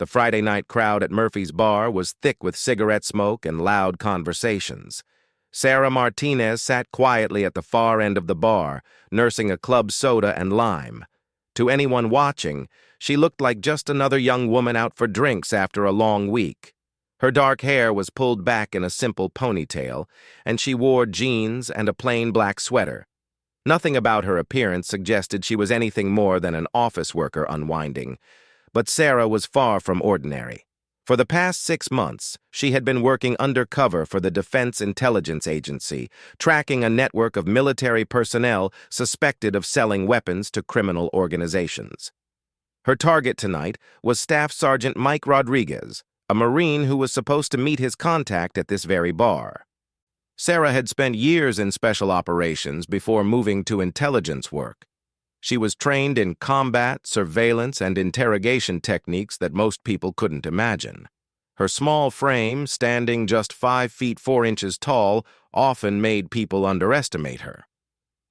The Friday night crowd at Murphy's bar was thick with cigarette smoke and loud conversations. Sarah Martinez sat quietly at the far end of the bar, nursing a club soda and lime. To anyone watching, she looked like just another young woman out for drinks after a long week. Her dark hair was pulled back in a simple ponytail, and she wore jeans and a plain black sweater. Nothing about her appearance suggested she was anything more than an office worker unwinding, but Sarah was far from ordinary. For the past 6 months, she had been working undercover for the Defense Intelligence Agency, tracking a network of military personnel suspected of selling weapons to criminal organizations. Her target tonight was Staff Sergeant Mike Rodriguez, a Marine who was supposed to meet his contact at this very bar. Sarah had spent years in special operations before moving to intelligence work. She was trained in combat, surveillance, and interrogation techniques that most people couldn't imagine. Her small frame, standing just 5 feet 4 inches tall, often made people underestimate her.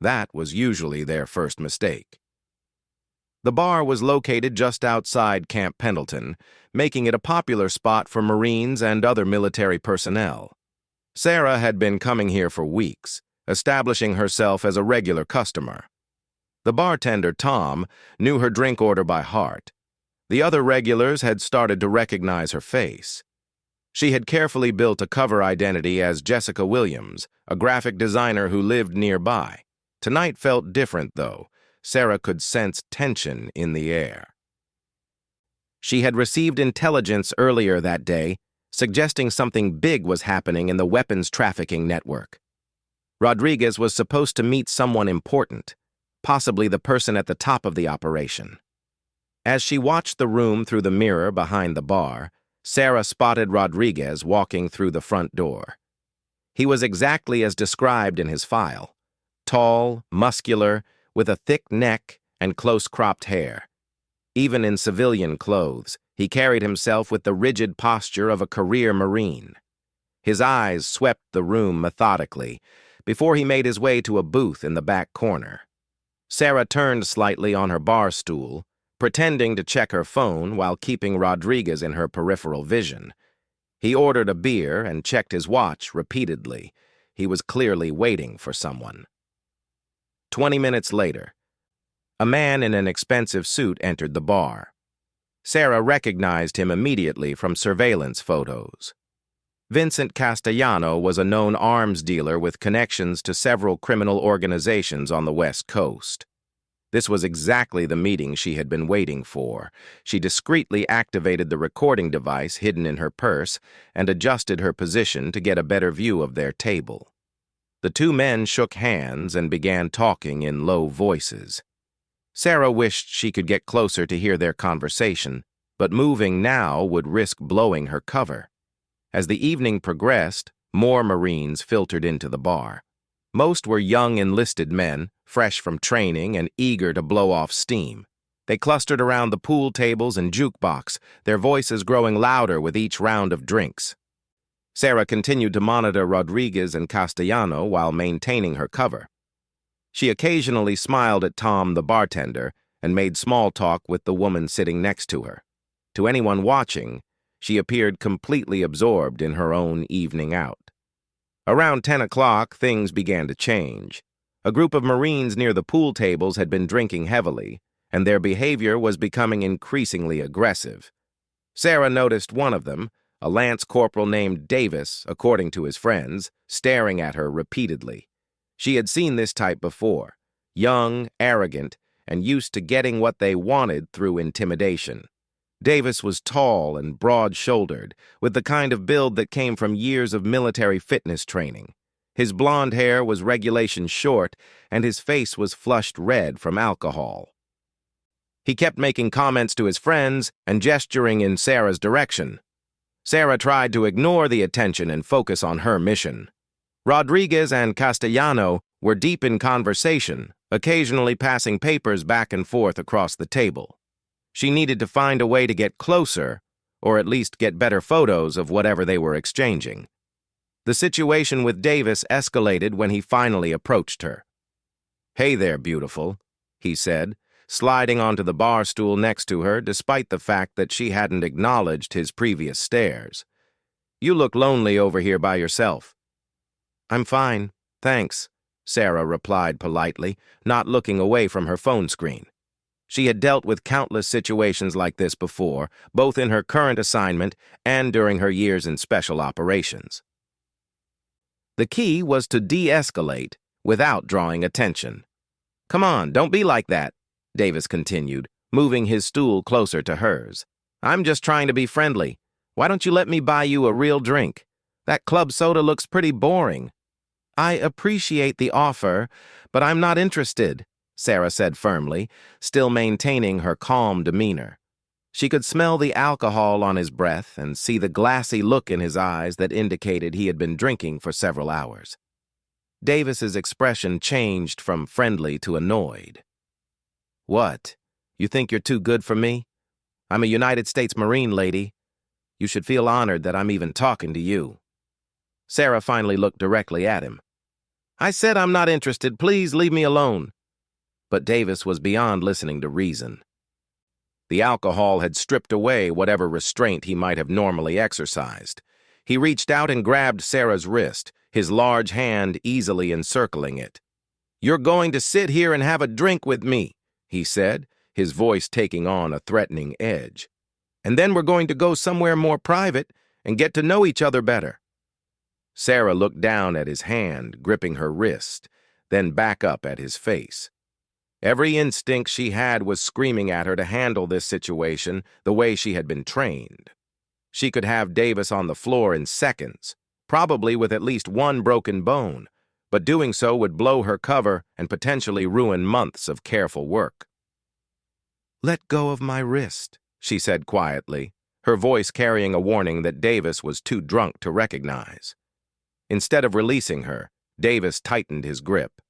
That was usually their first mistake. The bar was located just outside Camp Pendleton, making it a popular spot for Marines and other military personnel. Sarah had been coming here for weeks, establishing herself as a regular customer. The bartender, Tom, knew her drink order by heart. The other regulars had started to recognize her face. She had carefully built a cover identity as Jessica Williams, a graphic designer who lived nearby. Tonight felt different, though. Sarah could sense tension in the air. She had received intelligence earlier that day, suggesting something big was happening in the weapons trafficking network. Rodriguez was supposed to meet someone important, possibly the person at the top of the operation. As she watched the room through the mirror behind the bar, Sarah spotted Rodriguez walking through the front door. He was exactly as described in his file: tall, muscular, with a thick neck and close-cropped hair. Even in civilian clothes, he carried himself with the rigid posture of a career Marine. His eyes swept the room methodically before he made his way to a booth in the back corner. Sarah turned slightly on her bar stool, pretending to check her phone while keeping Rodriguez in her peripheral vision. He ordered a beer and checked his watch repeatedly. He was clearly waiting for someone. 20 minutes later, a man in an expensive suit entered the bar. Sarah recognized him immediately from surveillance photos. Vincent Castellano was a known arms dealer with connections to several criminal organizations on the West Coast. This was exactly the meeting she had been waiting for. She discreetly activated the recording device hidden in her purse and adjusted her position to get a better view of their table. The two men shook hands and began talking in low voices. Sarah wished she could get closer to hear their conversation, but moving now would risk blowing her cover. As the evening progressed, more Marines filtered into the bar. Most were young enlisted men, fresh from training and eager to blow off steam. They clustered around the pool tables and jukebox, their voices growing louder with each round of drinks. Sarah continued to monitor Rodriguez and Castellano while maintaining her cover. She occasionally smiled at Tom, the bartender, and made small talk with the woman sitting next to her. To anyone watching, she appeared completely absorbed in her own evening out. Around 10 o'clock, things began to change. A group of Marines near the pool tables had been drinking heavily, and their behavior was becoming increasingly aggressive. Sarah noticed one of them, a lance corporal named Davis, according to his friends, staring at her repeatedly. She had seen this type before: young, arrogant, and used to getting what they wanted through intimidation. Davis was tall and broad-shouldered, with the kind of build that came from years of military fitness training. His blonde hair was regulation short, and his face was flushed red from alcohol. He kept making comments to his friends and gesturing in Sarah's direction. Sarah tried to ignore the attention and focus on her mission. Rodriguez and Castellano were deep in conversation, occasionally passing papers back and forth across the table. She needed to find a way to get closer, or at least get better photos of whatever they were exchanging. The situation with Davis escalated when he finally approached her. "Hey there, beautiful," he said, sliding onto the bar stool next to her despite the fact that she hadn't acknowledged his previous stares. "You look lonely over here by yourself." "I'm fine, thanks," Sarah replied politely, not looking away from her phone screen. She had dealt with countless situations like this before, both in her current assignment and during her years in special operations. The key was to de-escalate without drawing attention. "Come on, don't be like that," Davis continued, moving his stool closer to hers. "I'm just trying to be friendly. Why don't you let me buy you a real drink? That club soda looks pretty boring." "I appreciate the offer, but I'm not interested," Sarah said firmly, still maintaining her calm demeanor. She could smell the alcohol on his breath and see the glassy look in his eyes that indicated he had been drinking for several hours. Davis's expression changed from friendly to annoyed. "What? You think you're too good for me? I'm a United States Marine, lady. You should feel honored that I'm even talking to you." Sarah finally looked directly at him. "I said I'm not interested. Please leave me alone." But Davis was beyond listening to reason. The alcohol had stripped away whatever restraint he might have normally exercised. He reached out and grabbed Sarah's wrist, his large hand easily encircling it. "You're going to sit here and have a drink with me," he said, his voice taking on a threatening edge. "And then we're going to go somewhere more private and get to know each other better." Sarah looked down at his hand, gripping her wrist, then back up at his face. Every instinct she had was screaming at her to handle this situation the way she had been trained. She could have Davis on the floor in seconds, probably with at least one broken bone, but doing so would blow her cover and potentially ruin months of careful work. "Let go of my wrist," she said quietly, her voice carrying a warning that Davis was too drunk to recognize. Instead of releasing her, Davis tightened his grip.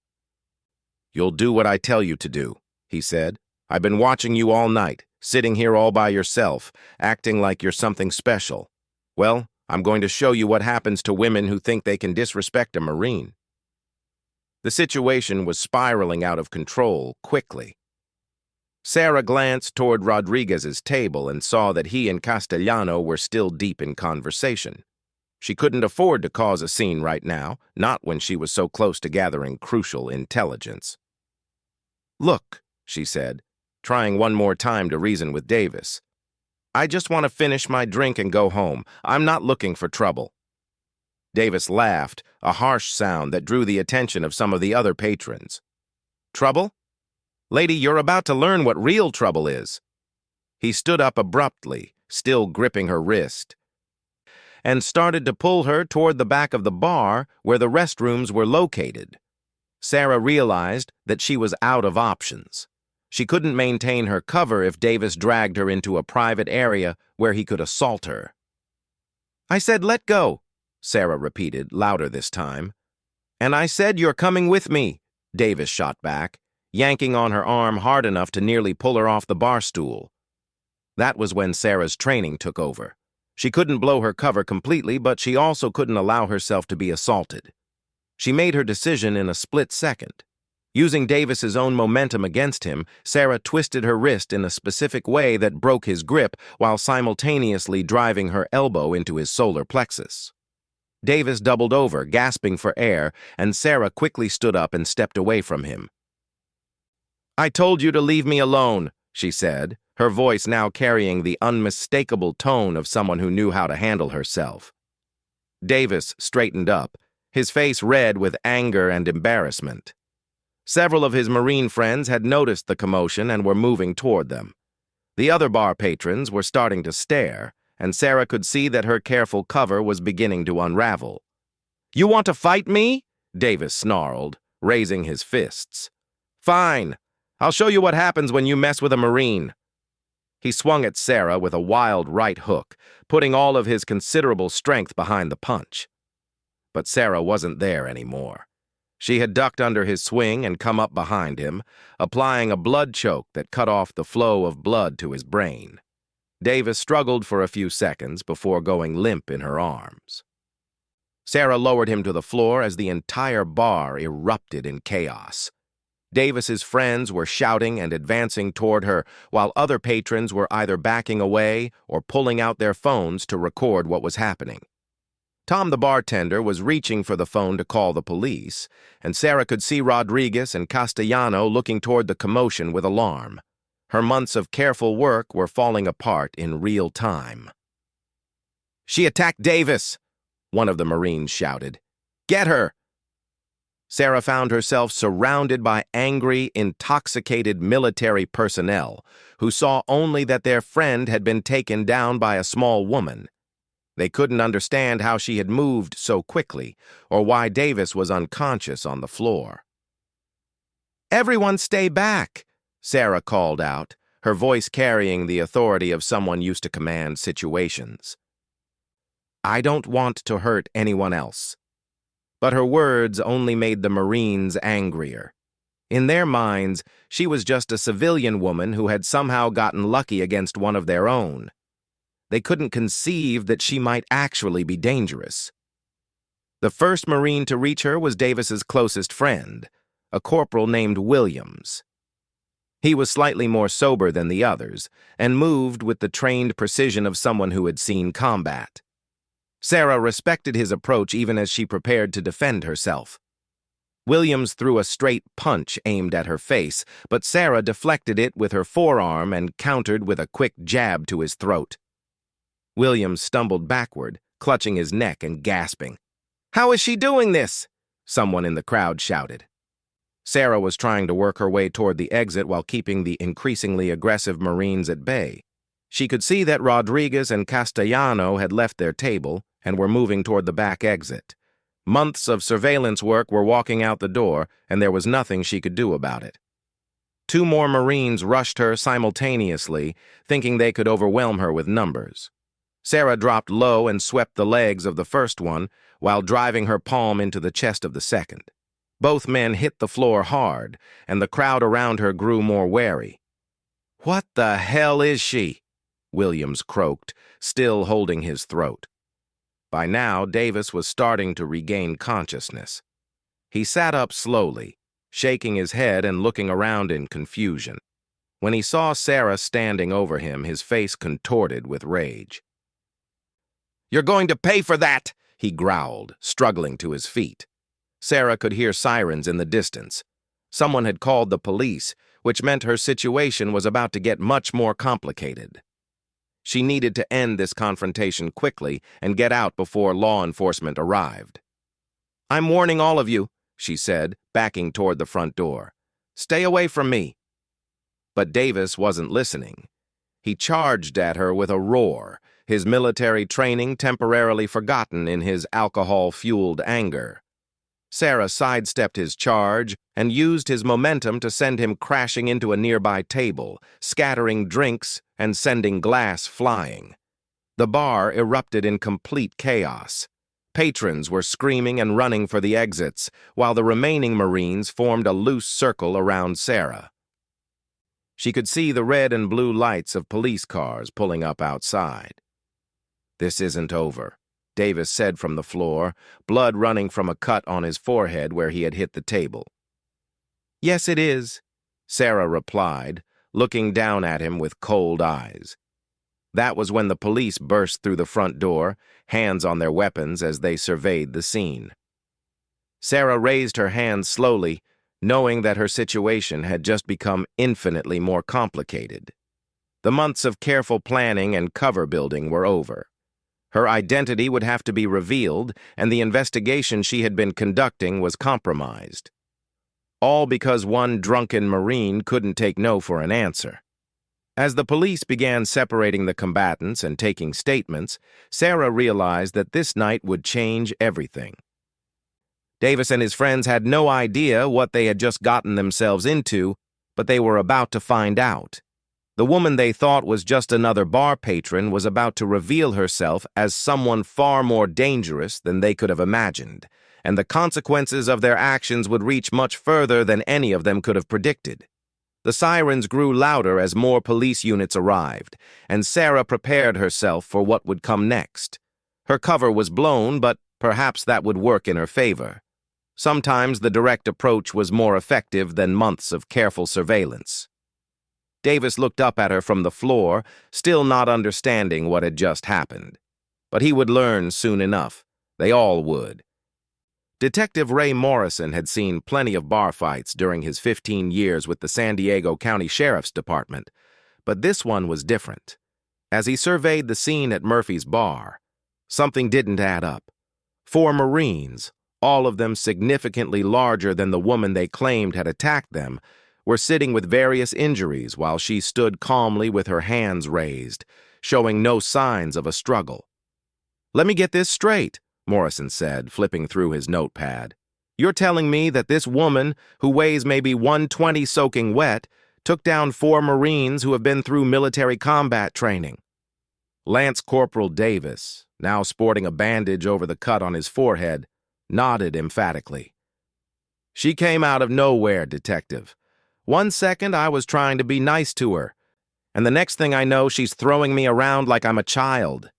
"You'll do what I tell you to do," he said. "I've been watching you all night, sitting here all by yourself, acting like you're something special. Well, I'm going to show you what happens to women who think they can disrespect a Marine." The situation was spiraling out of control quickly. Sarah glanced toward Rodriguez's table and saw that he and Castellano were still deep in conversation. She couldn't afford to cause a scene right now, not when she was so close to gathering crucial intelligence. "Look," she said, trying one more time to reason with Davis. "I just want to finish my drink and go home. I'm not looking for trouble." Davis laughed, a harsh sound that drew the attention of some of the other patrons. "Trouble? Lady, you're about to learn what real trouble is." He stood up abruptly, still gripping her wrist, and started to pull her toward the back of the bar where the restrooms were located. Sarah realized that she was out of options. She couldn't maintain her cover if Davis dragged her into a private area where he could assault her. "I said let go," Sarah repeated, louder this time. "And I said you're coming with me," Davis shot back, yanking on her arm hard enough to nearly pull her off the bar stool. That was when Sarah's training took over. She couldn't blow her cover completely, but she also couldn't allow herself to be assaulted. She made her decision in a split second. Using Davis's own momentum against him, Sarah twisted her wrist in a specific way that broke his grip while simultaneously driving her elbow into his solar plexus. Davis doubled over, gasping for air, and Sarah quickly stood up and stepped away from him. "I told you to leave me alone," she said, her voice now carrying the unmistakable tone of someone who knew how to handle herself. Davis straightened up, his face red with anger and embarrassment. Several of his Marine friends had noticed the commotion and were moving toward them. The other bar patrons were starting to stare, and Sarah could see that her careful cover was beginning to unravel. "You want to fight me?" Davis snarled, raising his fists. "Fine. I'll show you what happens when you mess with a Marine." He swung at Sarah with a wild right hook, putting all of his considerable strength behind the punch. But Sarah wasn't there anymore. She had ducked under his swing and come up behind him, applying a blood choke that cut off the flow of blood to his brain. Davis struggled for a few seconds before going limp in her arms. Sarah lowered him to the floor as the entire bar erupted in chaos. Davis's friends were shouting and advancing toward her, while other patrons were either backing away or pulling out their phones to record what was happening. Tom the bartender was reaching for the phone to call the police, and Sarah could see Rodriguez and Castellano looking toward the commotion with alarm. Her months of careful work were falling apart in real time. "She attacked Davis!" one of the Marines shouted. "Get her!" Sarah found herself surrounded by angry, intoxicated military personnel who saw only that their friend had been taken down by a small woman. They couldn't understand how she had moved so quickly or why Davis was unconscious on the floor. "Everyone stay back!" Sarah called out, her voice carrying the authority of someone used to command situations. "I don't want to hurt anyone else." But her words only made the Marines angrier. In their minds, she was just a civilian woman who had somehow gotten lucky against one of their own. They couldn't conceive that she might actually be dangerous. The first Marine to reach her was Davis's closest friend, a corporal named Williams. He was slightly more sober than the others, and moved with the trained precision of someone who had seen combat. Sarah respected his approach even as she prepared to defend herself. Williams threw a straight punch aimed at her face, but Sarah deflected it with her forearm and countered with a quick jab to his throat. Williams stumbled backward, clutching his neck and gasping. "How is she doing this?" someone in the crowd shouted. Sarah was trying to work her way toward the exit while keeping the increasingly aggressive Marines at bay. She could see that Rodriguez and Castellano had left their table and were moving toward the back exit. Months of surveillance work were walking out the door, and there was nothing she could do about it. Two more Marines rushed her simultaneously, thinking they could overwhelm her with numbers. Sarah dropped low and swept the legs of the first one while driving her palm into the chest of the second. Both men hit the floor hard, and the crowd around her grew more wary. "What the hell is she?" Williams croaked, still holding his throat. By now, Davis was starting to regain consciousness. He sat up slowly, shaking his head and looking around in confusion. When he saw Sarah standing over him, his face contorted with rage. "You're going to pay for that!" he growled, struggling to his feet. Sarah could hear sirens in the distance. Someone had called the police, which meant her situation was about to get much more complicated. She needed to end this confrontation quickly and get out before law enforcement arrived. "I'm warning all of you," she said, backing toward the front door. "Stay away from me." But Davis wasn't listening. He charged at her with a roar, his military training temporarily forgotten in his alcohol-fueled anger. Sarah sidestepped his charge and used his momentum to send him crashing into a nearby table, scattering drinks and sending glass flying. The bar erupted in complete chaos. Patrons were screaming and running for the exits, while the remaining Marines formed a loose circle around Sarah. She could see the red and blue lights of police cars pulling up outside. "This isn't over," Davis said from the floor, blood running from a cut on his forehead where he had hit the table. "Yes, it is," Sarah replied, looking down at him with cold eyes. That was when the police burst through the front door, hands on their weapons as they surveyed the scene. Sarah raised her hands slowly, knowing that her situation had just become infinitely more complicated. The months of careful planning and cover building were over. Her identity would have to be revealed, and the investigation she had been conducting was compromised. All because one drunken Marine couldn't take no for an answer. As the police began separating the combatants and taking statements, Sarah realized that this night would change everything. Davis and his friends had no idea what they had just gotten themselves into, but they were about to find out. The woman they thought was just another bar patron was about to reveal herself as someone far more dangerous than they could have imagined, and the consequences of their actions would reach much further than any of them could have predicted. The sirens grew louder as more police units arrived, and Sarah prepared herself for what would come next. Her cover was blown, but perhaps that would work in her favor. Sometimes the direct approach was more effective than months of careful surveillance. Davis looked up at her from the floor, still not understanding what had just happened. But he would learn soon enough. They all would. Detective Ray Morrison had seen plenty of bar fights during his 15 years with the San Diego County Sheriff's Department, but this one was different. As he surveyed the scene at Murphy's bar, something didn't add up. 4 Marines, all of them significantly larger than the woman they claimed had attacked them, were sitting with various injuries while she stood calmly with her hands raised, showing no signs of a struggle. "Let me get this straight," Morrison said, flipping through his notepad. "You're telling me that this woman, who weighs maybe 120 soaking wet, took down 4 Marines who have been through military combat training?" Lance Corporal Davis, now sporting a bandage over the cut on his forehead, nodded emphatically. "She came out of nowhere, Detective. One second I was trying to be nice to her, and the next thing I know she's throwing me around like I'm a child."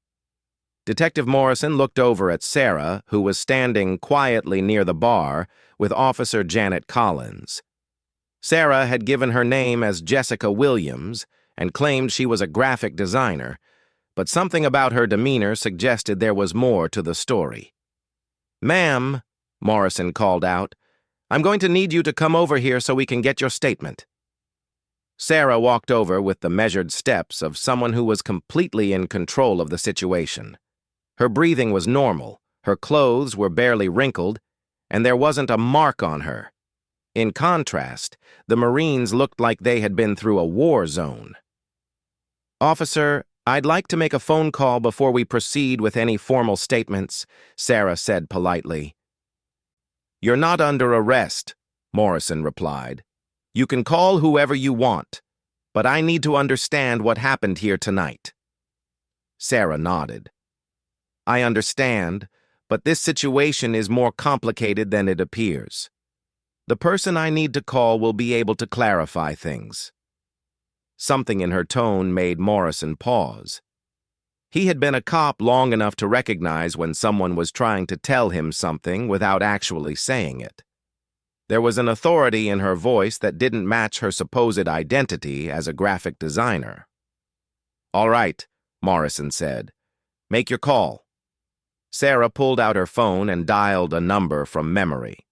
Detective Morrison looked over at Sarah, who was standing quietly near the bar with Officer Janet Collins. Sarah had given her name as Jessica Williams and claimed she was a graphic designer, but something about her demeanor suggested there was more to the story. "Ma'am," Morrison called out, "I'm going to need you to come over here so we can get your statement." Sarah walked over with the measured steps of someone who was completely in control of the situation. Her breathing was normal, her clothes were barely wrinkled, and there wasn't a mark on her. In contrast, the Marines looked like they had been through a war zone. "Officer, I'd like to make a phone call before we proceed with any formal statements," Sarah said politely. "You're not under arrest," Morrison replied. "You can call whoever you want, but I need to understand what happened here tonight." Sarah nodded. "I understand, but this situation is more complicated than it appears. The person I need to call will be able to clarify things." Something in her tone made Morrison pause. He had been a cop long enough to recognize when someone was trying to tell him something without actually saying it. There was an authority in her voice that didn't match her supposed identity as a graphic designer. "All right," Morrison said. "Make your call." Sarah pulled out her phone and dialed a number from memory.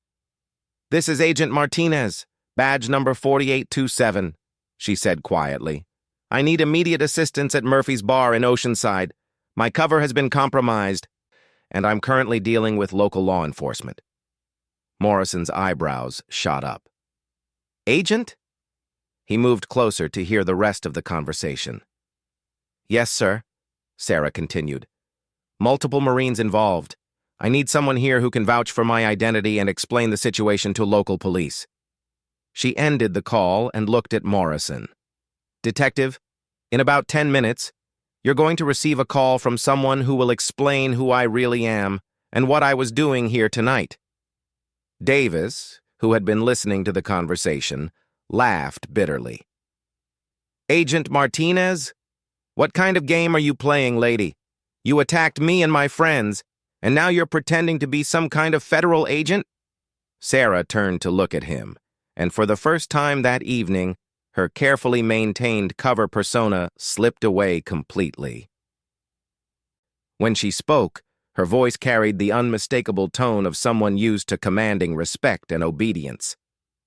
"This is Agent Martinez, badge number 4827, she said quietly. "I need immediate assistance at Murphy's Bar in Oceanside. My cover has been compromised, and I'm currently dealing with local law enforcement." Morrison's eyebrows shot up. "Agent?" He moved closer to hear the rest of the conversation. "Yes, sir," Sarah continued. "Multiple Marines involved. I need someone here who can vouch for my identity and explain the situation to local police." She ended the call and looked at Morrison. "Detective, in about 10 minutes, you're going to receive a call from someone who will explain who I really am and what I was doing here tonight." Davis, who had been listening to the conversation, laughed bitterly. "Agent Martinez? What kind of game are you playing, lady? You attacked me and my friends, and now you're pretending to be some kind of federal agent?" Sarah turned to look at him, and for the first time that evening, her carefully maintained cover persona slipped away completely. When she spoke, her voice carried the unmistakable tone of someone used to commanding respect and obedience.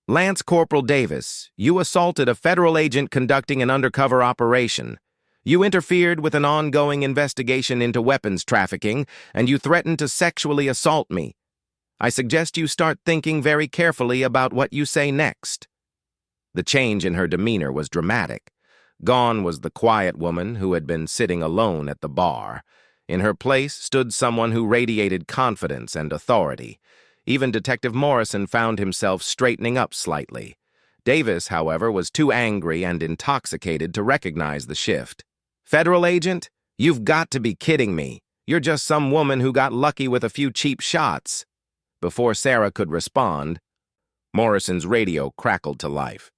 "Lance Corporal Davis, you assaulted a federal agent conducting an undercover operation. You interfered with an ongoing investigation into weapons trafficking, and you threatened to sexually assault me. I suggest you start thinking very carefully about what you say next." The change in her demeanor was dramatic. Gone was the quiet woman who had been sitting alone at the bar. In her place stood someone who radiated confidence and authority. Even Detective Morrison found himself straightening up slightly. Davis, however, was too angry and intoxicated to recognize the shift. "Federal agent? You've got to be kidding me. You're just some woman who got lucky with a few cheap shots." Before Sarah could respond, Morrison's radio crackled to life.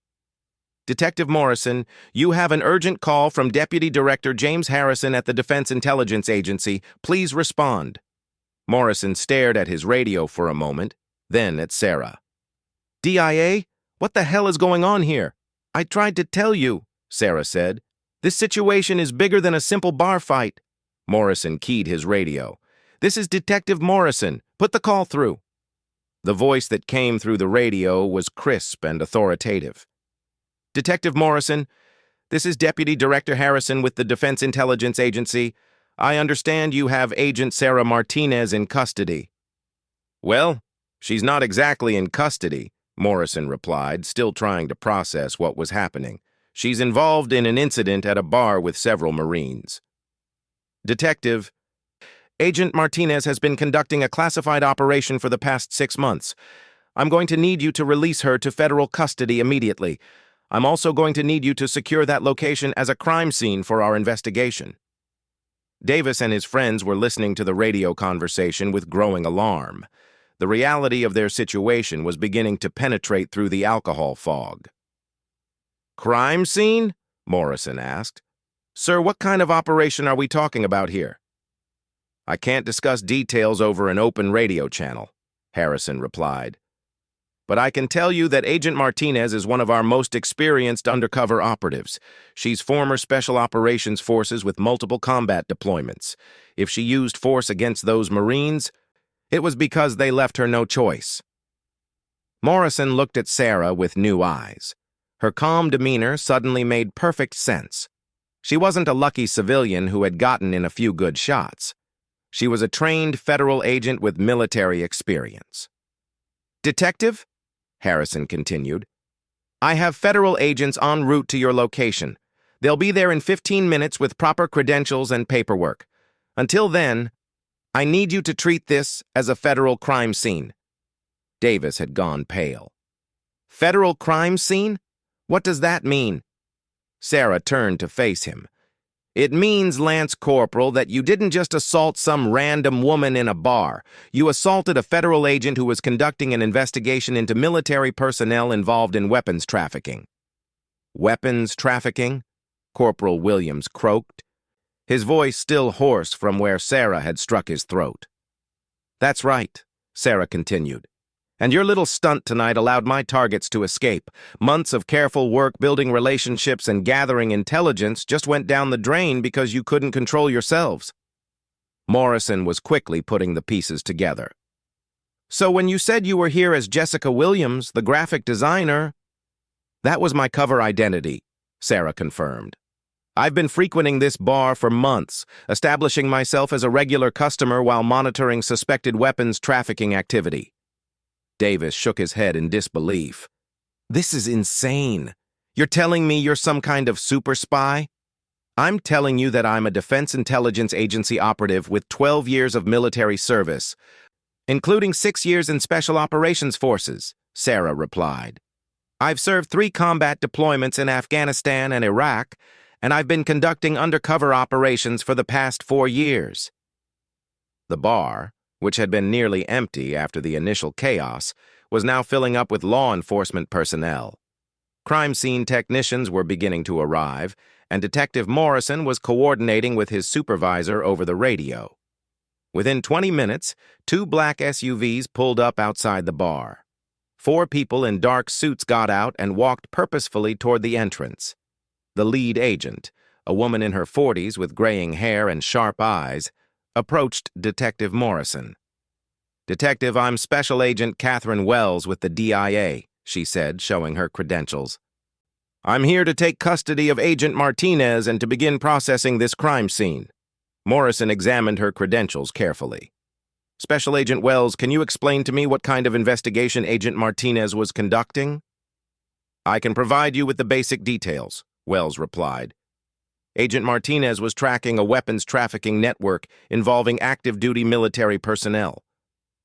"Detective Morrison, you have an urgent call from Deputy Director James Harrison at the Defense Intelligence Agency. Please respond." Morrison stared at his radio for a moment, then at Sarah. "DIA? What the hell is going on here? I tried to tell you," Sarah said. "This situation is bigger than a simple bar fight." Morrison keyed his radio. "This is Detective Morrison. Put the call through." The voice that came through the radio was crisp and authoritative. "Detective Morrison, this is Deputy Director Harrison with the Defense Intelligence Agency. I understand you have Agent Sarah Martinez in custody." "Well, she's not exactly in custody," Morrison replied, still trying to process what was happening. "She's involved in an incident at a bar with several Marines." "Detective, Agent Martinez has been conducting a classified operation for the past 6 months. I'm going to need you to release her to federal custody immediately. I'm also going to need you to secure that location as a crime scene for our investigation." Davis and his friends were listening to the radio conversation with growing alarm. The reality of their situation was beginning to penetrate through the alcohol fog. "Crime scene?" Morrison asked. "Sir, what kind of operation are we talking about here?" "I can't discuss details over an open radio channel," Harrison replied. "But I can tell you that Agent Martinez is one of our most experienced undercover operatives. She's former Special Operations Forces with multiple combat deployments. If she used force against those Marines, it was because they left her no choice." Morrison looked at Sarah with new eyes. Her calm demeanor suddenly made perfect sense. She wasn't a lucky civilian who had gotten in a few good shots. She was a trained federal agent with military experience. "Detective," Harrison continued, "I have federal agents en route to your location. They'll be there in 15 minutes with proper credentials and paperwork. Until then, I need you to treat this as a federal crime scene." Davis had gone pale. "Federal crime scene? What does that mean?" Sarah turned to face him. "It means, Lance Corporal, that you didn't just assault some random woman in a bar. You assaulted a federal agent who was conducting an investigation into military personnel involved in weapons trafficking." "Weapons trafficking?" Corporal Williams croaked, his voice still hoarse from where Sarah had struck his throat. "That's right," Sarah continued. "And your little stunt tonight allowed my targets to escape. Months of careful work building relationships and gathering intelligence just went down the drain because you couldn't control yourselves." Morrison was quickly putting the pieces together. "So when you said you were here as Jessica Williams, the graphic designer—" "That was my cover identity," Sarah confirmed. "I've been frequenting this bar for months, establishing myself as a regular customer while monitoring suspected weapons trafficking activity." Davis shook his head in disbelief. "This is insane. You're telling me you're some kind of super spy?" "I'm telling you that I'm a Defense Intelligence Agency operative with 12 years of military service, including 6 years in Special Operations Forces," Sarah replied. "I've served 3 combat deployments in Afghanistan and Iraq, and I've been conducting undercover operations for the past 4 years." The bar, which had been nearly empty after the initial chaos, was now filling up with law enforcement personnel. Crime scene technicians were beginning to arrive, and Detective Morrison was coordinating with his supervisor over the radio. Within 20 minutes, 2 black SUVs pulled up outside the bar. 4 people in dark suits got out and walked purposefully toward the entrance. The lead agent, a woman in her 40s with graying hair and sharp eyes, approached Detective Morrison. "Detective, I'm Special Agent Catherine Wells with the DIA," she said, showing her credentials. "I'm here to take custody of Agent Martinez and to begin processing this crime scene." Morrison examined her credentials carefully. "Special Agent Wells, can you explain to me what kind of investigation Agent Martinez was conducting?" "I can provide you with the basic details," Wells replied. "Agent Martinez was tracking a weapons trafficking network involving active-duty military personnel.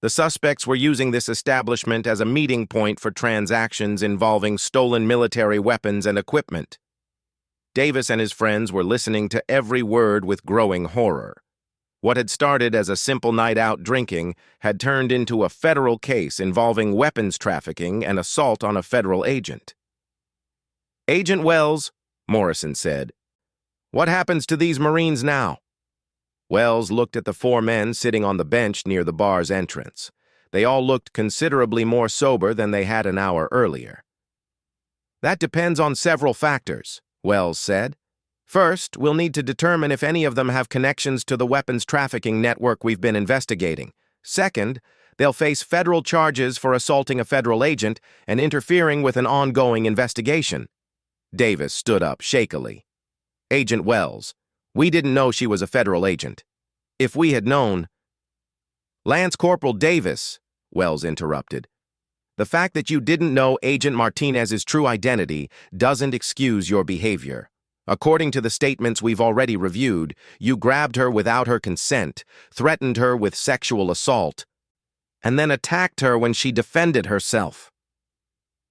The suspects were using this establishment as a meeting point for transactions involving stolen military weapons and equipment." Davis and his friends were listening to every word with growing horror. What had started as a simple night out drinking had turned into a federal case involving weapons trafficking and assault on a federal agent. "Agent Wells," Morrison said, "what happens to these Marines now?" Wells looked at the 4 men sitting on the bench near the bar's entrance. They all looked considerably more sober than they had an hour earlier. "That depends on several factors," Wells said. "First, we'll need to determine if any of them have connections to the weapons trafficking network we've been investigating. Second, they'll face federal charges for assaulting a federal agent and interfering with an ongoing investigation." Davis stood up shakily. "Agent Wells, we didn't know she was a federal agent. If we had known—" "Lance Corporal Davis," Wells interrupted. "The fact that you didn't know Agent Martinez's true identity doesn't excuse your behavior. According to the statements we've already reviewed, you grabbed her without her consent, threatened her with sexual assault, and then attacked her when she defended herself."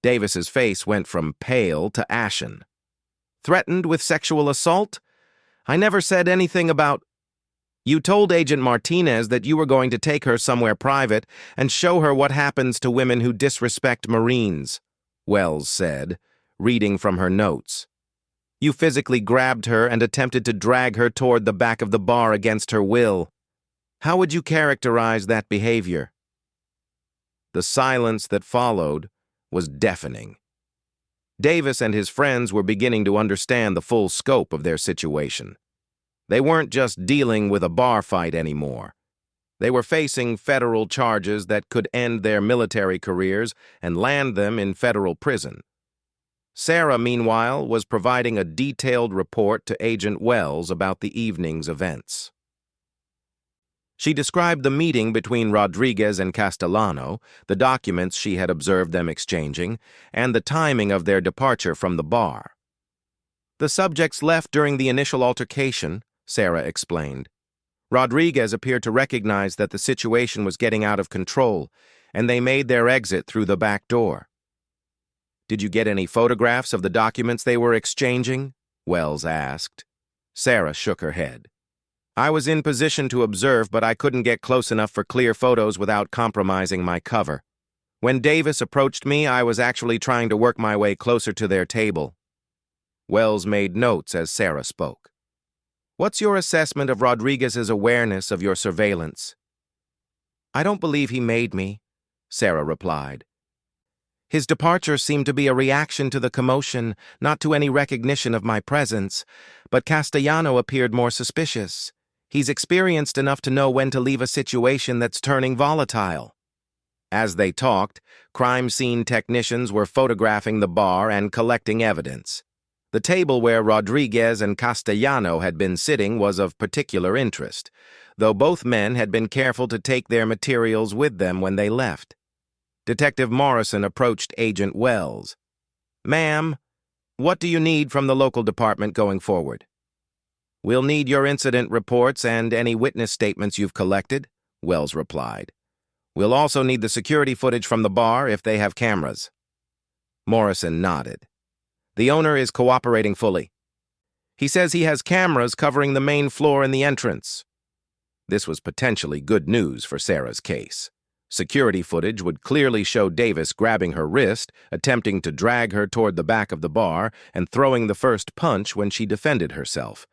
Davis's face went from pale to ashen. "Threatened with sexual assault? I never said anything about—" "You told Agent Martinez that you were going to take her somewhere private and show her what happens to women who disrespect Marines," Wells said, reading from her notes. "You physically grabbed her and attempted to drag her toward the back of the bar against her will. How would you characterize that behavior?" The silence that followed was deafening. Davis and his friends were beginning to understand the full scope of their situation. They weren't just dealing with a bar fight anymore. They were facing federal charges that could end their military careers and land them in federal prison. Sarah, meanwhile, was providing a detailed report to Agent Wells about the evening's events. She described the meeting between Rodriguez and Castellano, the documents she had observed them exchanging, and the timing of their departure from the bar. "The subjects left during the initial altercation," Sarah explained. "Rodriguez appeared to recognize that the situation was getting out of control, and they made their exit through the back door." "Did you get any photographs of the documents they were exchanging?" Wells asked. Sarah shook her head. "I was in position to observe, but I couldn't get close enough for clear photos without compromising my cover. When Davis approached me, I was actually trying to work my way closer to their table." Wells made notes as Sarah spoke. "What's your assessment of Rodriguez's awareness of your surveillance?" "I don't believe he made me," Sarah replied. "His departure seemed to be a reaction to the commotion, not to any recognition of my presence, but Castellano appeared more suspicious. He's experienced enough to know when to leave a situation that's turning volatile." As they talked, crime scene technicians were photographing the bar and collecting evidence. The table where Rodriguez and Castellano had been sitting was of particular interest, though both men had been careful to take their materials with them when they left. Detective Morrison approached Agent Wells. "Ma'am, what do you need from the local department going forward?" "We'll need your incident reports and any witness statements you've collected," Wells replied. "We'll also need the security footage from the bar if they have cameras." Morrison nodded. "The owner is cooperating fully. He says he has cameras covering the main floor and the entrance." This was potentially good news for Sarah's case. Security footage would clearly show Davis grabbing her wrist, attempting to drag her toward the back of the bar, and throwing the first punch when she defended herself.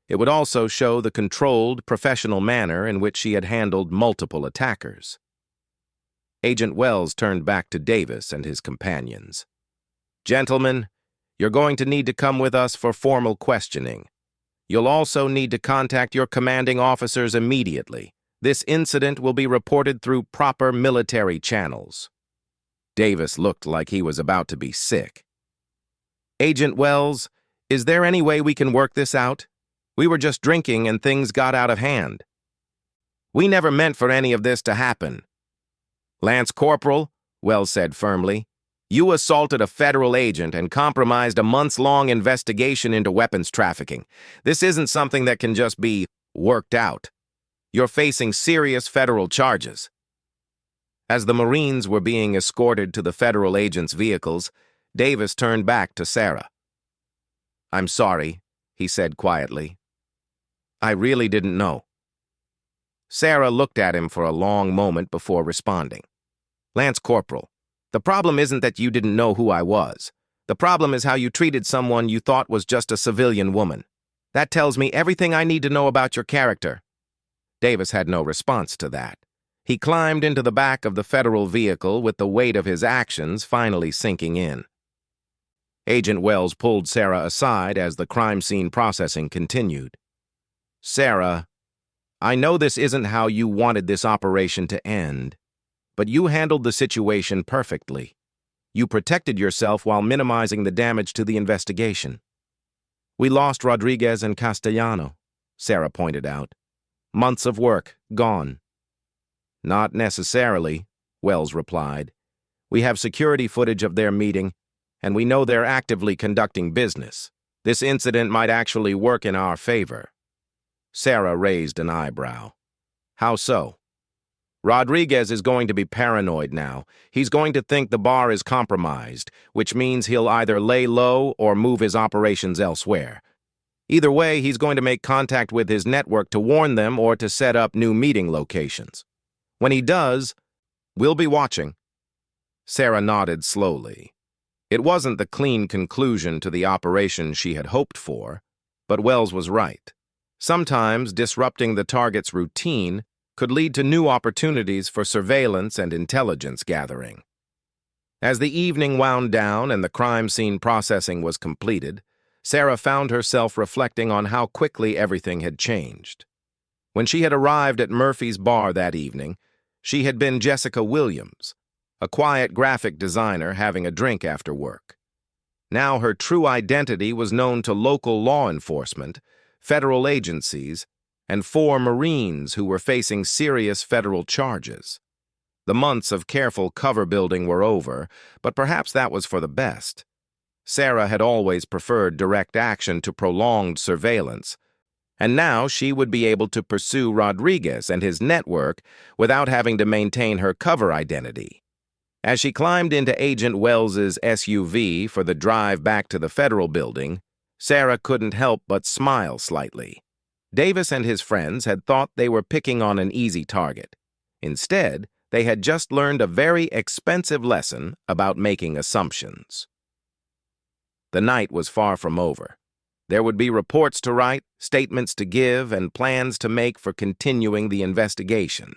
It would also show the controlled, professional manner in which she had handled multiple attackers. Agent Wells turned back to Davis and his companions. "Gentlemen, you're going to need to come with us for formal questioning. You'll also need to contact your commanding officers immediately. This incident will be reported through proper military channels." Davis looked like he was about to be sick. "Agent Wells, is there any way we can work this out? We were just drinking and things got out of hand." "We never meant for any of this to happen." "Lance Corporal," Wells said firmly, "you assaulted a federal agent and compromised a months-long investigation into weapons trafficking. This isn't something that can just be worked out. You're facing serious federal charges." As the Marines were being escorted to the federal agents' vehicles, Davis turned back to Sarah. "I'm sorry," he said quietly. "I really didn't know." Sarah looked at him for a long moment before responding. "Lance Corporal, the problem isn't that you didn't know who I was. The problem is how you treated someone you thought was just a civilian woman. That tells me everything I need to know about your character." Davis had no response to that. He climbed into the back of the federal vehicle with the weight of his actions finally sinking in. Agent Wells pulled Sarah aside as the crime scene processing continued. "Sarah, I know this isn't how you wanted this operation to end, but you handled the situation perfectly. You protected yourself while minimizing the damage to the investigation." "We lost Rodriguez and Castellano," Sarah pointed out. "Months of work, gone." "Not necessarily," Wells replied. "We have security footage of their meeting, and we know they're actively conducting business. This incident might actually work in our favor." Sarah raised an eyebrow. "How so?" "Rodriguez is going to be paranoid now. He's going to think the bar is compromised, which means he'll either lay low or move his operations elsewhere. Either way, he's going to make contact with his network to warn them or to set up new meeting locations. When he does, we'll be watching." Sarah nodded slowly. It wasn't the clean conclusion to the operation she had hoped for, but Wells was right. Sometimes disrupting the target's routine could lead to new opportunities for surveillance and intelligence gathering. As the evening wound down and the crime scene processing was completed, Sarah found herself reflecting on how quickly everything had changed. When she had arrived at Murphy's bar that evening, she had been Jessica Williams, a quiet graphic designer having a drink after work. Now her true identity was known to local law enforcement, federal agencies, and 4 Marines who were facing serious federal charges. The months of careful cover building were over, but perhaps that was for the best. Sarah had always preferred direct action to prolonged surveillance, and now she would be able to pursue Rodriguez and his network without having to maintain her cover identity. As she climbed into Agent Wells's SUV for the drive back to the federal building, Sarah couldn't help but smile slightly. Davis and his friends had thought they were picking on an easy target. Instead, they had just learned a very expensive lesson about making assumptions. The night was far from over. There would be reports to write, statements to give, and plans to make for continuing the investigation.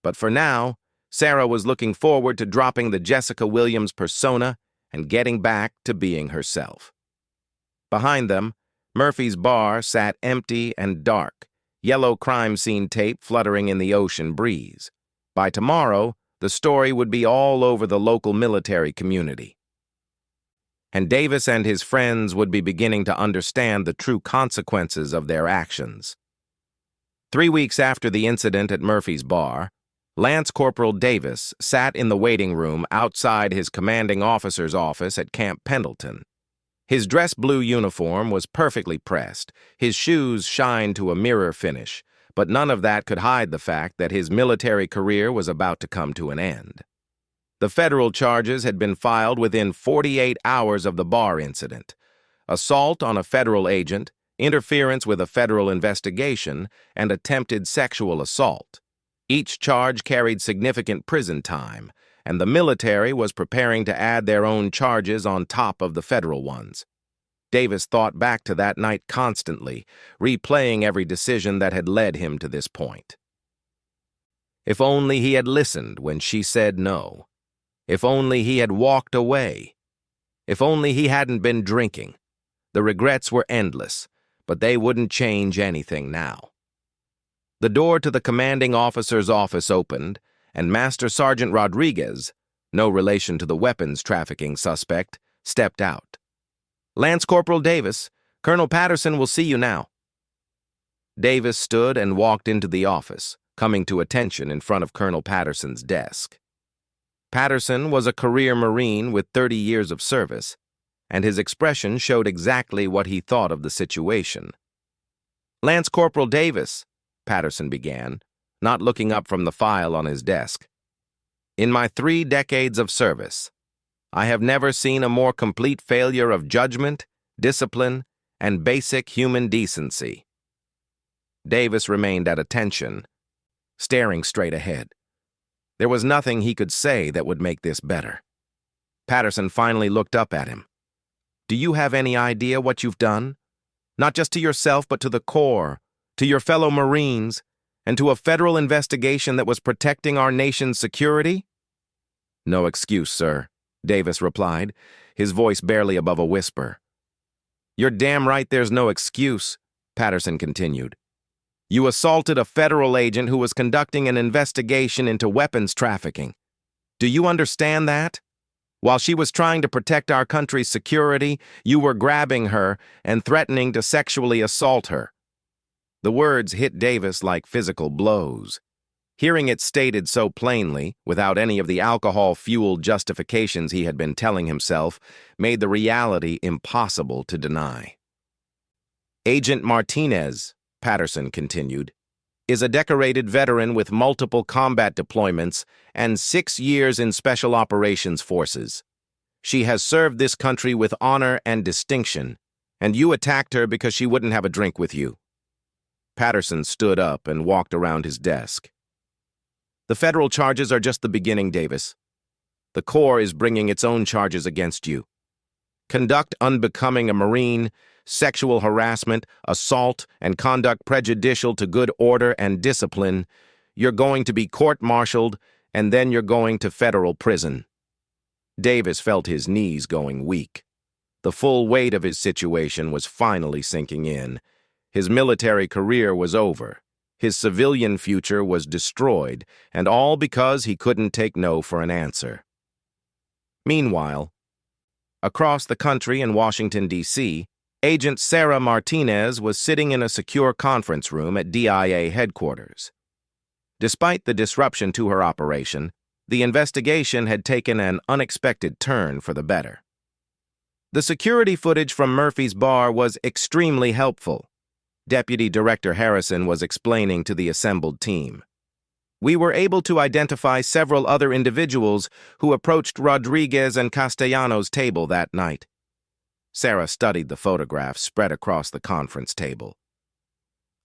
But for now, Sarah was looking forward to dropping the Jessica Williams persona and getting back to being herself. Behind them, Murphy's bar sat empty and dark, yellow crime scene tape fluttering in the ocean breeze. By tomorrow, the story would be all over the local military community. And Davis and his friends would be beginning to understand the true consequences of their actions. 3 weeks after the incident at Murphy's bar, Lance Corporal Davis sat in the waiting room outside his commanding officer's office at Camp Pendleton. His dress blue uniform was perfectly pressed, his shoes shined to a mirror finish, but none of that could hide the fact that his military career was about to come to an end. The federal charges had been filed within 48 hours of the bar incident: assault on a federal agent, interference with a federal investigation, and attempted sexual assault. Each charge carried significant prison time, and the military was preparing to add their own charges on top of the federal ones. Davis thought back to that night constantly, replaying every decision that had led him to this point. If only he had listened when she said no. If only he had walked away. If only he hadn't been drinking. The regrets were endless, but they wouldn't change anything now. The door to the commanding officer's office opened, and Master Sergeant Rodriguez, no relation to the weapons trafficking suspect, stepped out. "Lance Corporal Davis, Colonel Patterson will see you now." Davis stood and walked into the office, coming to attention in front of Colonel Patterson's desk. Patterson was a career Marine with 30 years of service, and his expression showed exactly what he thought of the situation. "Lance Corporal Davis," Patterson began, not looking up from the file on his desk. "In my 3 decades of service, I have never seen a more complete failure of judgment, discipline, and basic human decency." Davis remained at attention, staring straight ahead. There was nothing he could say that would make this better. Patterson finally looked up at him. "Do you have any idea what you've done? Not just to yourself, but to the Corps, to your fellow Marines, And to a federal investigation that was protecting our nation's security? No excuse, sir, Davis replied, his voice barely above a whisper. You're damn right there's no excuse, Patterson continued. You assaulted a federal agent who was conducting an investigation into weapons trafficking. Do you understand that? While she was trying to protect our country's security, you were grabbing her and threatening to sexually assault her. The words hit Davis like physical blows. Hearing it stated so plainly, without any of the alcohol-fueled justifications he had been telling himself, made the reality impossible to deny. Agent Martinez, Patterson continued, is a decorated veteran with multiple combat deployments and 6 years in Special Operations Forces. She has served this country with honor and distinction, and you attacked her because she wouldn't have a drink with you. Patterson stood up and walked around his desk. The federal charges are just the beginning, Davis. The Corps is bringing its own charges against you. Conduct unbecoming a Marine, sexual harassment, assault, and conduct prejudicial to good order and discipline, you're going to be court-martialed, and then you're going to federal prison. Davis felt his knees going weak. The full weight of his situation was finally sinking in. His military career was over. His civilian future was destroyed, and all because he couldn't take no for an answer. Meanwhile, across the country in Washington, D.C., Agent Sarah Martinez was sitting in a secure conference room at DIA headquarters. Despite the disruption to her operation, the investigation had taken an unexpected turn for the better. The security footage from Murphy's Bar was extremely helpful. Deputy Director Harrison was explaining to the assembled team. We were able to identify several other individuals who approached Rodriguez and Castellanos' table that night. Sarah studied the photographs spread across the conference table.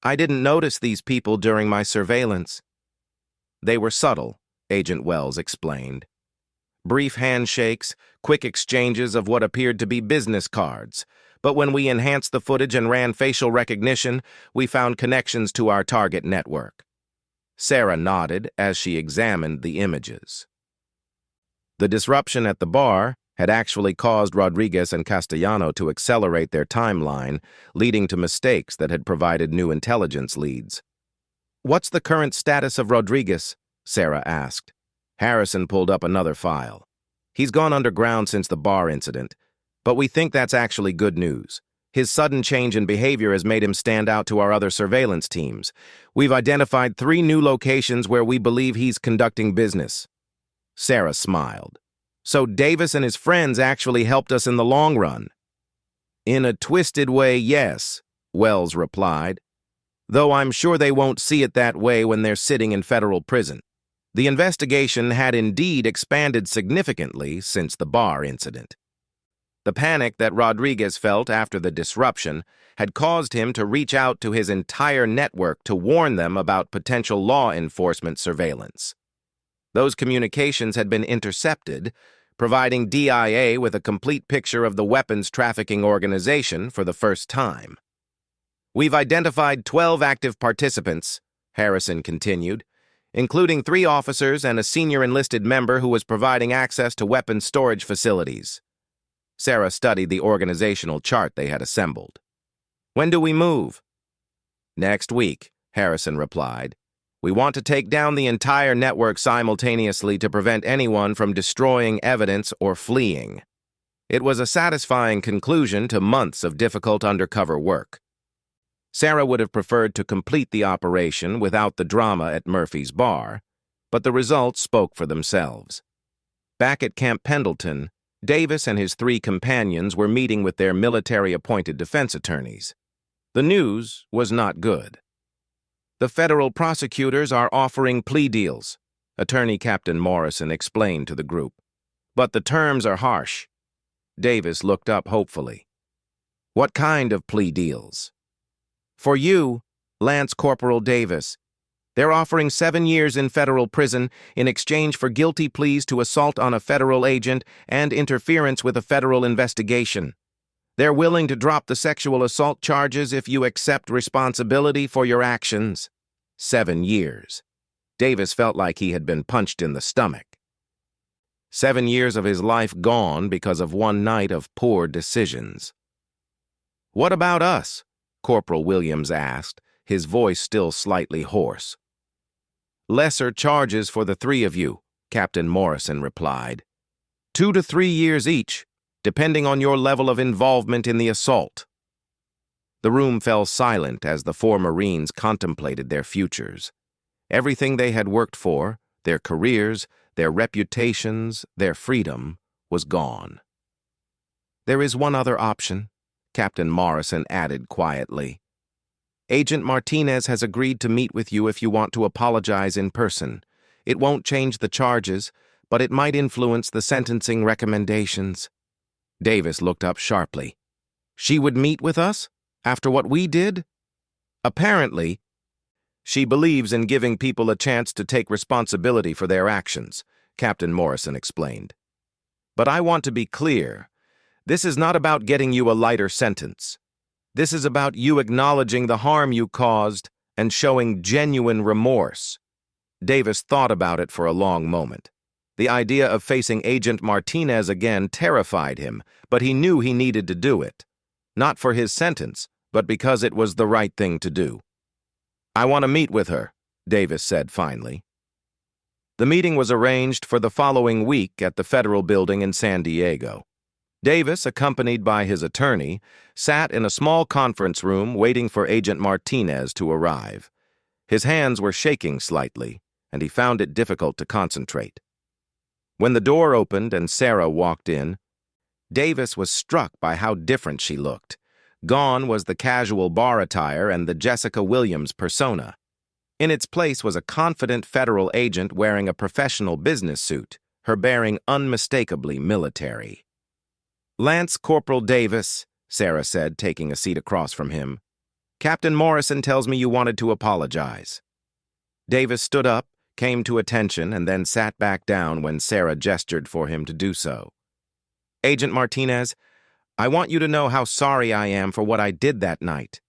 I didn't notice these people during my surveillance. They were subtle, Agent Wells explained. Brief handshakes, quick exchanges of what appeared to be business cards. But when we enhanced the footage and ran facial recognition, we found connections to our target network. Sarah nodded as she examined the images. The disruption at the bar had actually caused Rodriguez and Castellano to accelerate their timeline, leading to mistakes that had provided new intelligence leads. What's the current status of Rodriguez? Sarah asked. Harrison pulled up another file. He's gone underground since the bar incident, but we think that's actually good news. His sudden change in behavior has made him stand out to our other surveillance teams. We've identified 3 new locations where we believe he's conducting business. Sarah smiled. So Davis and his friends actually helped us in the long run. In a twisted way, yes, Wells replied. Though I'm sure they won't see it that way when they're sitting in federal prison. The investigation had indeed expanded significantly since the bar incident. The panic that Rodriguez felt after the disruption had caused him to reach out to his entire network to warn them about potential law enforcement surveillance. Those communications had been intercepted, providing DIA with a complete picture of the weapons trafficking organization for the first time. We've identified 12 active participants, Harrison continued, including 3 officers and a senior enlisted member who was providing access to weapons storage facilities. Sarah studied the organizational chart they had assembled. When do we move? Next week, Harrison replied. We want to take down the entire network simultaneously to prevent anyone from destroying evidence or fleeing. It was a satisfying conclusion to months of difficult undercover work. Sarah would have preferred to complete the operation without the drama at Murphy's Bar, but the results spoke for themselves. Back at Camp Pendleton, Davis and his 3 companions were meeting with their military-appointed defense attorneys. The news was not good. The federal prosecutors are offering plea deals, Attorney Captain Morrison explained to the group. But the terms are harsh. Davis looked up hopefully. What kind of plea deals? For you, Lance Corporal Davis, they're offering 7 years in federal prison in exchange for guilty pleas to assault on a federal agent and interference with a federal investigation. They're willing to drop the sexual assault charges if you accept responsibility for your actions. 7 years. Davis felt like he had been punched in the stomach. 7 years of his life gone because of one night of poor decisions. "What about us?" Corporal Williams asked, his voice still slightly hoarse. "Lesser charges for the 3 of you," Captain Morrison replied. 2 to 3 years each, depending on your level of involvement in the assault. The room fell silent as the 4 Marines contemplated their futures. Everything they had worked for, their careers, their reputations, their freedom, was gone. "There is one other option," Captain Morrison added quietly. "Agent Martinez has agreed to meet with you if you want to apologize in person. It won't change the charges, but it might influence the sentencing recommendations." Davis looked up sharply. "She would meet with us? After what we did?" "Apparently, she believes in giving people a chance to take responsibility for their actions," Captain Morrison explained. "But I want to be clear. This is not about getting you a lighter sentence. This is about you acknowledging the harm you caused and showing genuine remorse." Davis thought about it for a long moment. The idea of facing Agent Martinez again terrified him, but he knew he needed to do it. Not for his sentence, but because it was the right thing to do. "I want to meet with her," Davis said finally. The meeting was arranged for the following week at the Federal Building in San Diego. Davis, accompanied by his attorney, sat in a small conference room waiting for Agent Martinez to arrive. His hands were shaking slightly, and he found it difficult to concentrate. When the door opened and Sarah walked in, Davis was struck by how different she looked. Gone was the casual bar attire and the Jessica Williams persona. In its place was a confident federal agent wearing a professional business suit, her bearing unmistakably military. "Lance Corporal Davis," Sarah said, taking a seat across from him. "Captain Morrison tells me you wanted to apologize." Davis stood up, came to attention, and then sat back down when Sarah gestured for him to do so. "Agent Martinez, I want you to know how sorry I am for what I did that night.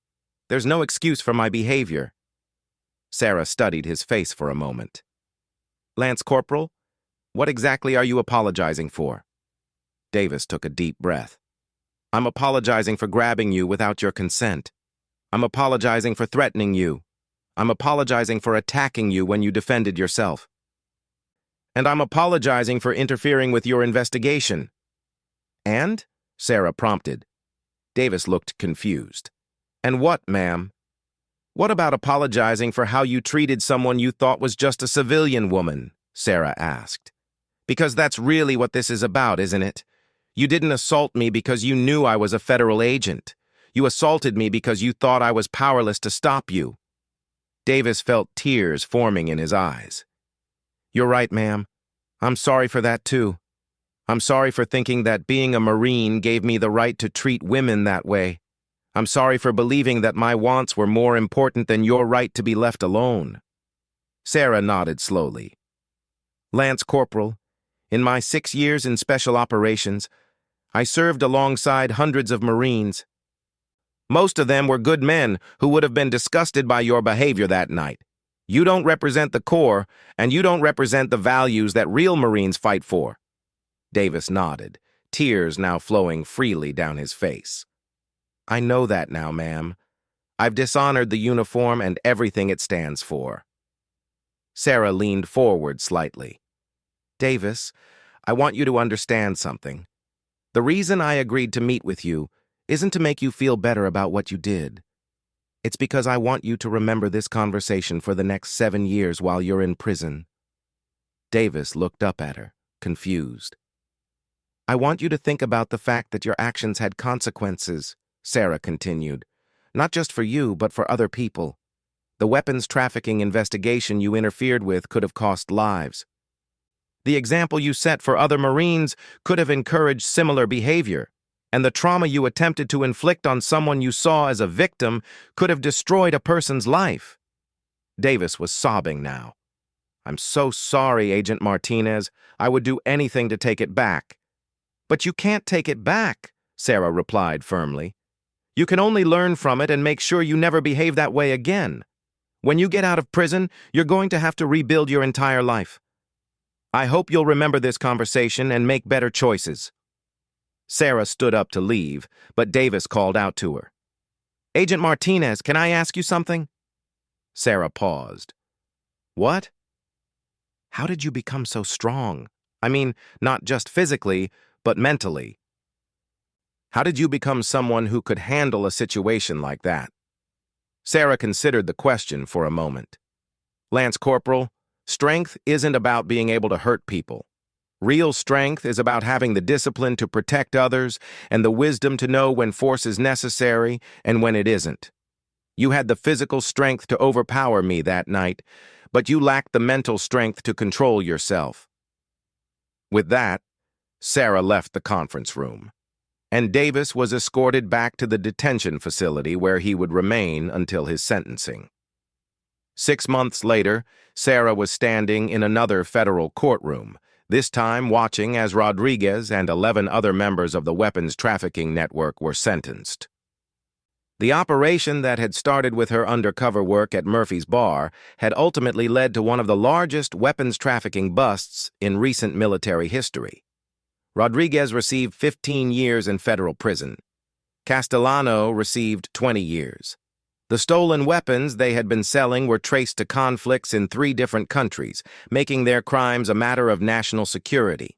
There's no excuse for my behavior." Sarah studied his face for a moment. "Lance Corporal, what exactly are you apologizing for?" Davis took a deep breath. "I'm apologizing for grabbing you without your consent. I'm apologizing for threatening you. I'm apologizing for attacking you when you defended yourself. And I'm apologizing for interfering with your investigation." "And?" Sarah prompted. Davis looked confused. "And what, ma'am? What about apologizing for how you treated someone you thought was just a civilian woman?" Sarah asked. "Because that's really what this is about, isn't it? You didn't assault me because you knew I was a federal agent. You assaulted me because you thought I was powerless to stop you." Davis felt tears forming in his eyes. "You're right, ma'am. I'm sorry for that, too. I'm sorry for thinking that being a Marine gave me the right to treat women that way. I'm sorry for believing that my wants were more important than your right to be left alone." Sarah nodded slowly. "Lance Corporal, in my 6 years in Special Operations, I served alongside hundreds of Marines. Most of them were good men who would have been disgusted by your behavior that night. You don't represent the Corps, and you don't represent the values that real Marines fight for." Davis nodded, tears now flowing freely down his face. "I know that now, ma'am. I've dishonored the uniform and everything it stands for." Sarah leaned forward slightly. "Davis, I want you to understand something. The reason I agreed to meet with you isn't to make you feel better about what you did. It's because I want you to remember this conversation for the next 7 years while you're in prison." Davis looked up at her, confused. "I want you to think about the fact that your actions had consequences," Sarah continued. "Not just for you, but for other people. The weapons trafficking investigation you interfered with could have cost lives. The example you set for other Marines could have encouraged similar behavior. And the trauma you attempted to inflict on someone you saw as a victim could have destroyed a person's life." Davis was sobbing now. "I'm so sorry, Agent Martinez. I would do anything to take it back." "But you can't take it back," Sarah replied firmly. "You can only learn from it and make sure you never behave that way again. When you get out of prison, you're going to have to rebuild your entire life. I hope you'll remember this conversation and make better choices." Sarah stood up to leave, but Davis called out to her. "Agent Martinez, can I ask you something?" Sarah paused. "What?" "How did you become so strong? I mean, not just physically, but mentally. How did you become someone who could handle a situation like that?" Sarah considered the question for a moment. "Lance Corporal, strength isn't about being able to hurt people. Real strength is about having the discipline to protect others and the wisdom to know when force is necessary and when it isn't. You had the physical strength to overpower me that night, but you lacked the mental strength to control yourself." With that, Sarah left the conference room, and Davis was escorted back to the detention facility where he would remain until his sentencing. 6 months later, Sarah was standing in another federal courtroom, this time watching as Rodriguez and 11 other members of the weapons trafficking network were sentenced. The operation that had started with her undercover work at Murphy's Bar had ultimately led to one of the largest weapons trafficking busts in recent military history. Rodriguez received 15 years in federal prison. Castellano received 20 years. The stolen weapons they had been selling were traced to conflicts in 3 different countries, making their crimes a matter of national security.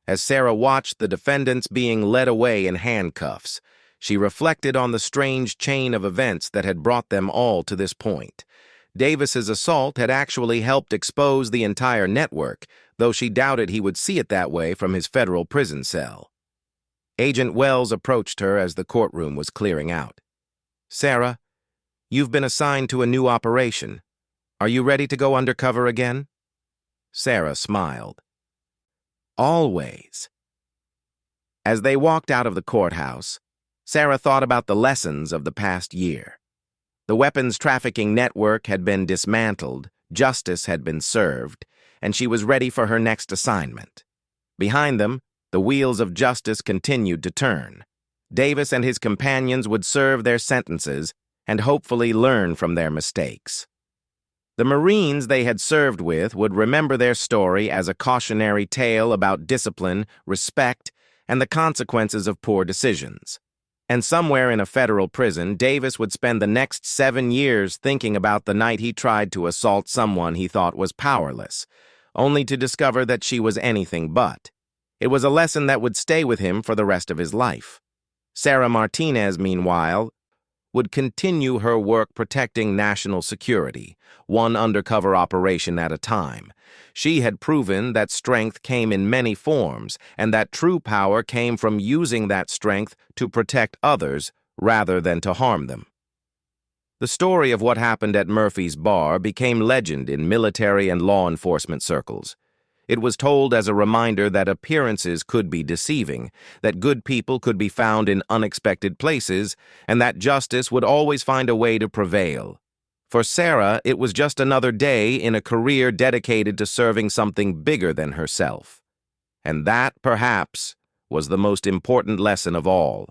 As Sarah watched the defendants being led away in handcuffs, she reflected on the strange chain of events that had brought them all to this point. Davis's assault had actually helped expose the entire network, though she doubted he would see it that way from his federal prison cell. Agent Wells approached her as the courtroom was clearing out. "Sarah, you've been assigned to a new operation. Are you ready to go undercover again?" Sarah smiled. "Always." As they walked out of the courthouse, Sarah thought about the lessons of the past year. The weapons trafficking network had been dismantled, justice had been served, and she was ready for her next assignment. Behind them, the wheels of justice continued to turn. Davis and his companions would serve their sentences and hopefully learn from their mistakes. The Marines they had served with would remember their story as a cautionary tale about discipline, respect, and the consequences of poor decisions. And somewhere in a federal prison, Davis would spend the next 7 years thinking about the night he tried to assault someone he thought was powerless, only to discover that she was anything but. It was a lesson that would stay with him for the rest of his life. Sarah Martinez, meanwhile, would continue her work protecting national security, one undercover operation at a time. She had proven that strength came in many forms, and that true power came from using that strength to protect others rather than to harm them. The story of what happened at Murphy's Bar became legend in military and law enforcement circles. It was told as a reminder that appearances could be deceiving, that good people could be found in unexpected places, and that justice would always find a way to prevail. For Sarah, it was just another day in a career dedicated to serving something bigger than herself. And that, perhaps, was the most important lesson of all.